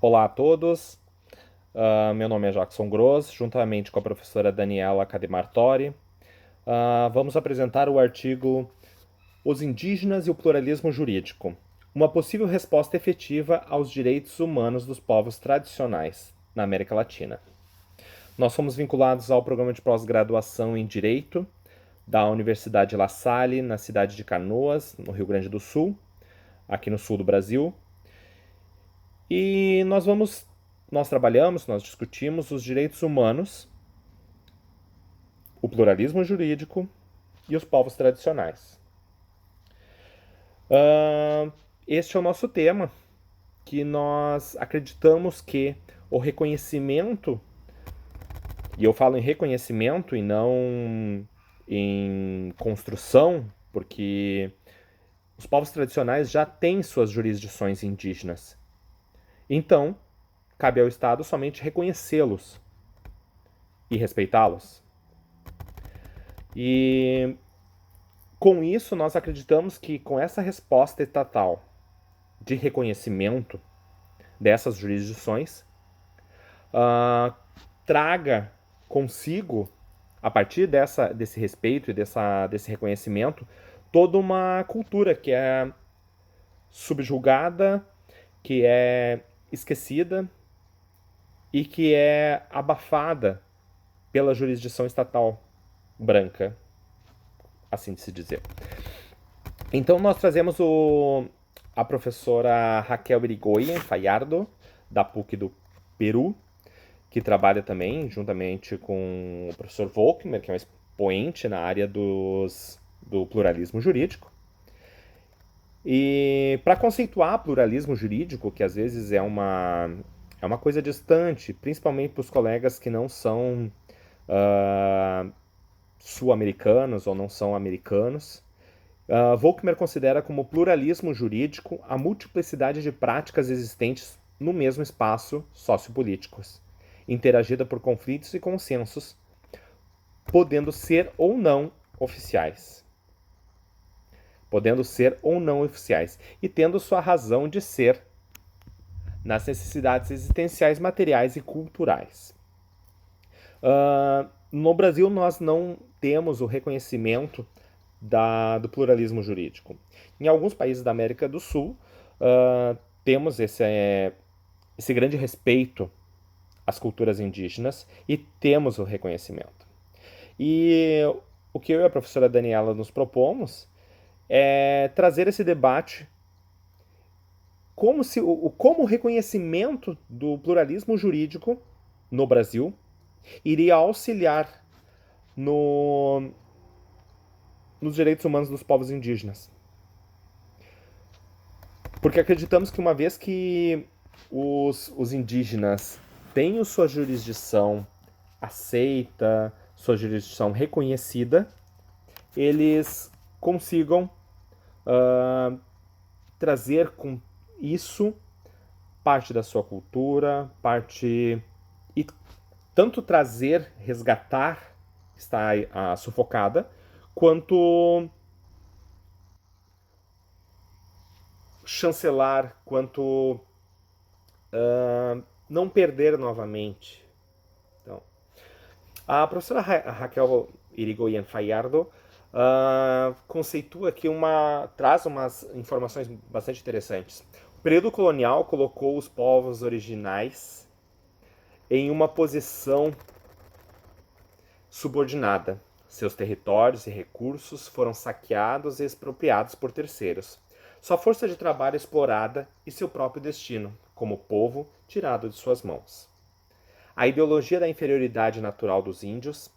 Olá a todos, meu nome é Jackson Gross, juntamente com a professora Daniela Cademartori. Vamos apresentar o artigo Os Indígenas e o Pluralismo Jurídico, uma possível resposta efetiva aos direitos humanos dos povos tradicionais na América Latina. Nós somos vinculados ao programa de pós-graduação em Direito da Universidade La Salle, na cidade de Canoas, no Rio Grande do Sul, aqui no sul do Brasil. E nós discutimos os direitos humanos, o pluralismo jurídico e os povos tradicionais. Este é o nosso tema, que nós acreditamos que o reconhecimento, e eu falo em reconhecimento e não em construção, porque os povos tradicionais já têm suas jurisdições indígenas. Então, cabe ao Estado somente reconhecê-los e respeitá-los. E com isso, nós acreditamos que com essa resposta estatal de reconhecimento dessas jurisdições, traga consigo, a partir desse respeito e desse reconhecimento, toda uma cultura que é subjugada, que é esquecida e que é abafada pela jurisdição estatal branca, assim de se dizer. Então nós trazemos a professora Raquel Irigoyen Fallardo, da PUC do Peru, que trabalha também juntamente com o professor Volkmer, que é um expoente na área do pluralismo jurídico. E para conceituar pluralismo jurídico, que às vezes é uma coisa distante, principalmente para os colegas que não são sul-americanos ou não são americanos, Volkmer considera como pluralismo jurídico a multiplicidade de práticas existentes no mesmo espaço sociopolíticos, interagida por conflitos e consensos, podendo ser ou não oficiais. E tendo sua razão de ser nas necessidades existenciais, materiais e culturais. No Brasil, nós não temos o reconhecimento do pluralismo jurídico. Em alguns países da América do Sul, temos esse grande respeito às culturas indígenas e temos o reconhecimento. E o que eu e a professora Daniela nos propomos é trazer esse debate como o reconhecimento do pluralismo jurídico no Brasil iria auxiliar nos direitos humanos dos povos indígenas. Porque acreditamos que uma vez que os indígenas têm sua jurisdição aceita, sua jurisdição reconhecida, eles consigam trazer com isso parte da sua cultura, e tanto trazer, resgatar, está sufocada, quanto chancelar, quanto não perder novamente. Então, a professora Raquel Irigoyen Fallardo conceitua aqui traz umas informações bastante interessantes. O período colonial colocou os povos originais em uma posição subordinada. Seus territórios e recursos foram saqueados e expropriados por terceiros. Sua força de trabalho explorada e seu próprio destino, como povo, tirado de suas mãos. A ideologia da inferioridade natural dos índios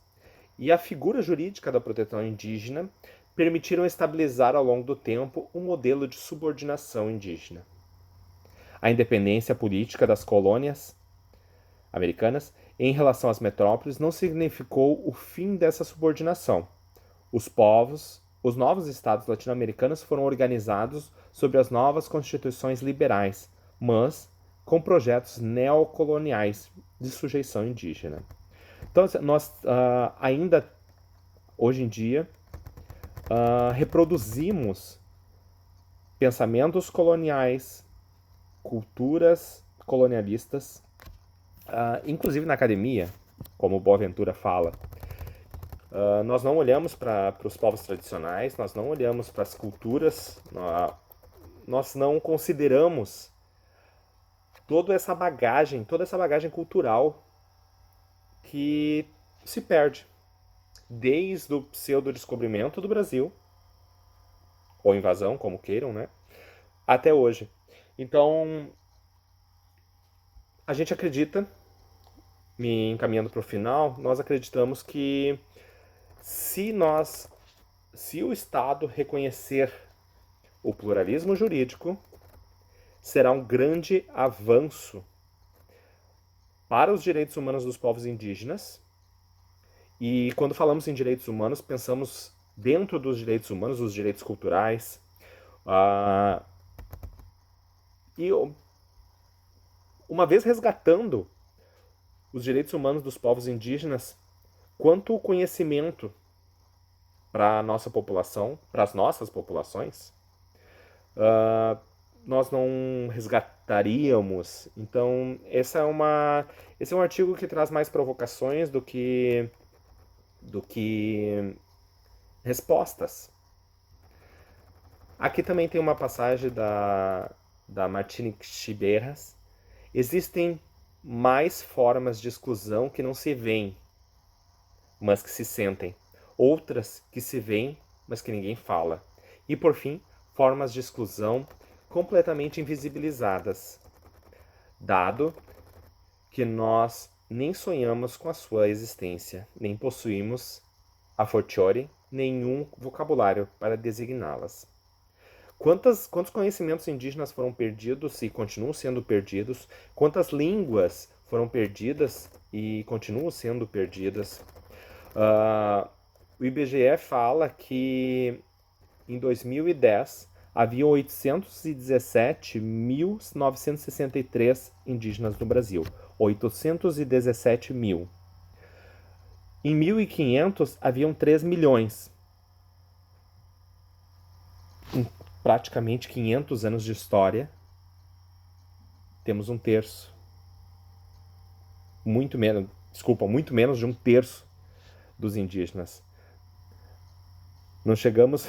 e a figura jurídica da proteção indígena permitiram estabilizar ao longo do tempo um modelo de subordinação indígena. A independência política das colônias americanas em relação às metrópoles não significou o fim dessa subordinação. Os novos estados latino-americanos foram organizados sobre as novas constituições liberais, mas com projetos neocoloniais de sujeição indígena. Então, nós ainda, hoje em dia, reproduzimos pensamentos coloniais, culturas colonialistas, inclusive na academia, como Boaventura fala, nós não olhamos para os povos tradicionais, nós não olhamos para as culturas, nós não consideramos toda essa bagagem cultural que se perde desde o pseudo-descobrimento do Brasil, ou invasão, como queiram, né, até hoje. Então, a gente acredita, me encaminhando para o final, nós acreditamos que se o Estado reconhecer o pluralismo jurídico, será um grande avanço para os direitos humanos dos povos indígenas. E quando falamos em direitos humanos, pensamos dentro dos direitos humanos, os direitos culturais. E uma vez resgatando os direitos humanos dos povos indígenas, quanto conhecimento para a nossa população, para as nossas populações, nós não resgataríamos. Então, esse é um artigo que traz mais provocações do que respostas. Aqui também tem uma passagem da Martine Chiberras. Existem mais formas de exclusão que não se veem, mas que se sentem. Outras que se veem, mas que ninguém fala. E, por fim, formas de exclusão completamente invisibilizadas, dado que nós nem sonhamos com a sua existência, nem possuímos, a fortiori, nenhum vocabulário para designá-las. Quantos conhecimentos indígenas foram perdidos e continuam sendo perdidos? Quantas línguas foram perdidas e continuam sendo perdidas? O IBGE fala que em 2010 havia 817.963 indígenas no Brasil. 817 mil. Em 1500 haviam 3 milhões. Em praticamente 500 anos de história, temos um terço. Muito menos de um terço dos indígenas. Não chegamos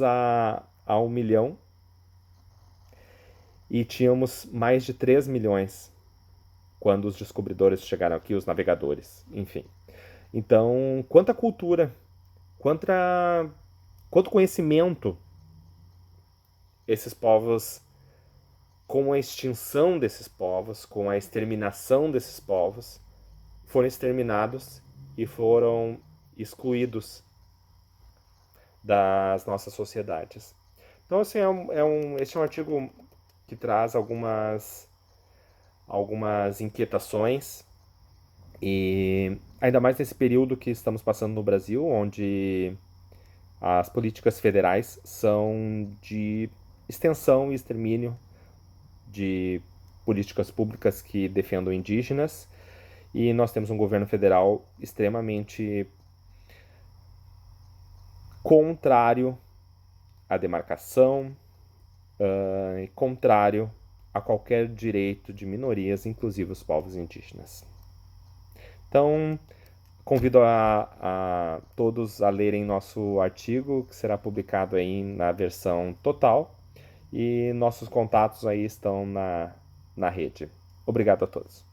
a 1 milhão e tínhamos mais de 3 milhões quando os descobridores chegaram aqui, os navegadores, enfim. Então, quanta cultura, quanto conhecimento esses povos, com a extinção desses povos, com a exterminação desses povos, foram exterminados e foram excluídos das nossas sociedades. Então, assim, esse é um artigo que traz algumas inquietações, e ainda mais nesse período que estamos passando no Brasil, onde as políticas federais são de extensão e extermínio de políticas públicas que defendam indígenas, e nós temos um governo federal extremamente contrário à demarcação, contrário a qualquer direito de minorias, inclusive os povos indígenas. Então, convido a todos a lerem nosso artigo, que será publicado aí na versão total, e nossos contatos aí estão na rede. Obrigado a todos.